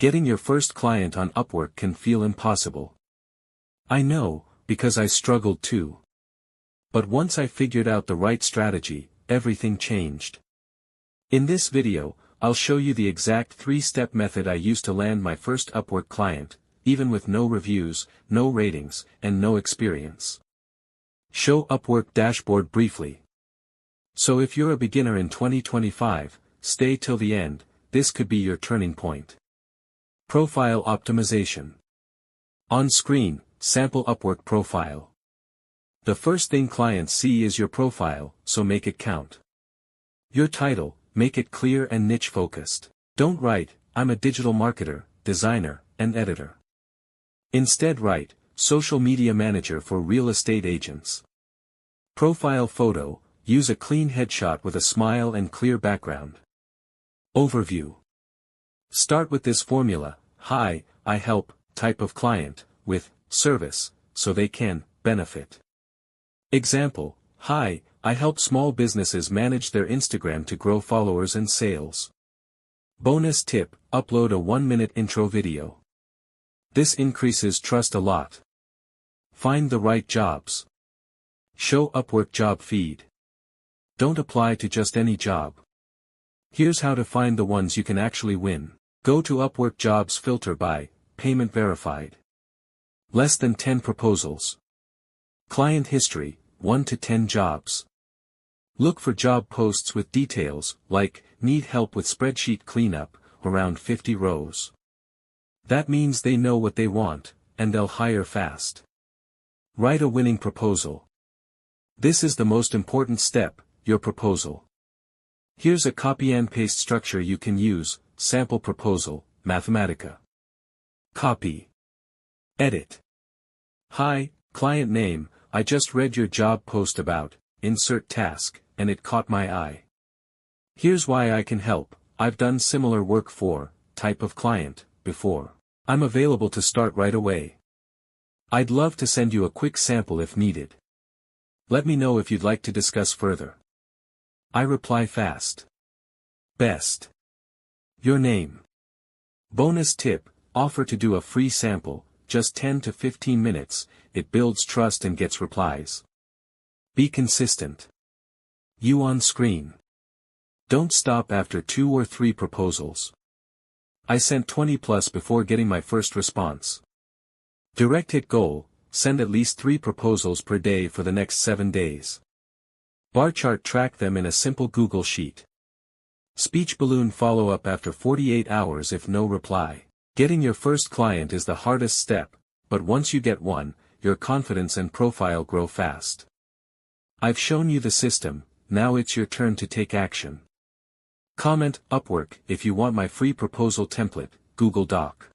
Getting your first client on Upwork can feel impossible. I know, because I struggled too. But once I figured out the right strategy, everything changed. In this video, I'll show you the exact 3-step method I used to land my first Upwork client, even with no reviews, no ratings, and no experience. Show Upwork dashboard briefly. So if you're a beginner in 2025, stay till the end, this could be your turning point. Profile optimization. On screen, sample Upwork profile. The first thing clients see is your profile, so make it count. Your title, make it clear and niche focused. Don't write, I'm a digital marketer, designer, and editor. Instead write, social media manager for real estate agents. Profile photo, use a clean headshot with a smile and clear background. Overview. Start with this formula, hi, I help, type of client, with, service, so they can, benefit. Example, hi, I help small businesses manage their Instagram to grow followers and sales. Bonus tip, upload a 1-minute intro video. This increases trust a lot. Find the right jobs. Show Upwork job feed. Don't apply to just any job. Here's how to find the ones you can actually win. Go to Upwork jobs, filter by, payment verified. Less than 10 proposals. Client history, 1 to 10 jobs. Look for job posts with details, like, need help with spreadsheet cleanup, around 50 rows. That means they know what they want, and they'll hire fast. Write a winning proposal. This is the most important step, your proposal. Here's a copy and paste structure you can use, sample proposal, Mathematica. Copy. Edit. Hi, client name, I just read your job post about, insert task, and it caught my eye. Here's why I can help, I've done similar work for, type of client, before. I'm available to start right away. I'd love to send you a quick sample if needed. Let me know if you'd like to discuss further. I reply fast. Best. Your name. Bonus tip, offer to do a free sample, just 10 to 15 minutes, it builds trust and gets replies. Be consistent. You on screen. Don't stop after 2 or 3 proposals. I sent 20 plus before getting my first response. Direct hit goal, send at least 3 proposals per day for the next 7 days. Bar chart, track them in a simple Google Sheet. Speech balloon, follow up after 48 hours if no reply. Getting your first client is the hardest step, but once you get one, your confidence and profile grow fast. I've shown you the system, now it's your turn to take action. Comment, Upwork, if you want my free proposal template, Google Doc.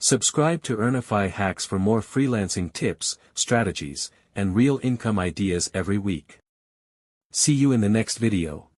Subscribe to Earnify Hacks for more freelancing tips, strategies, and real income ideas every week. See you in the next video.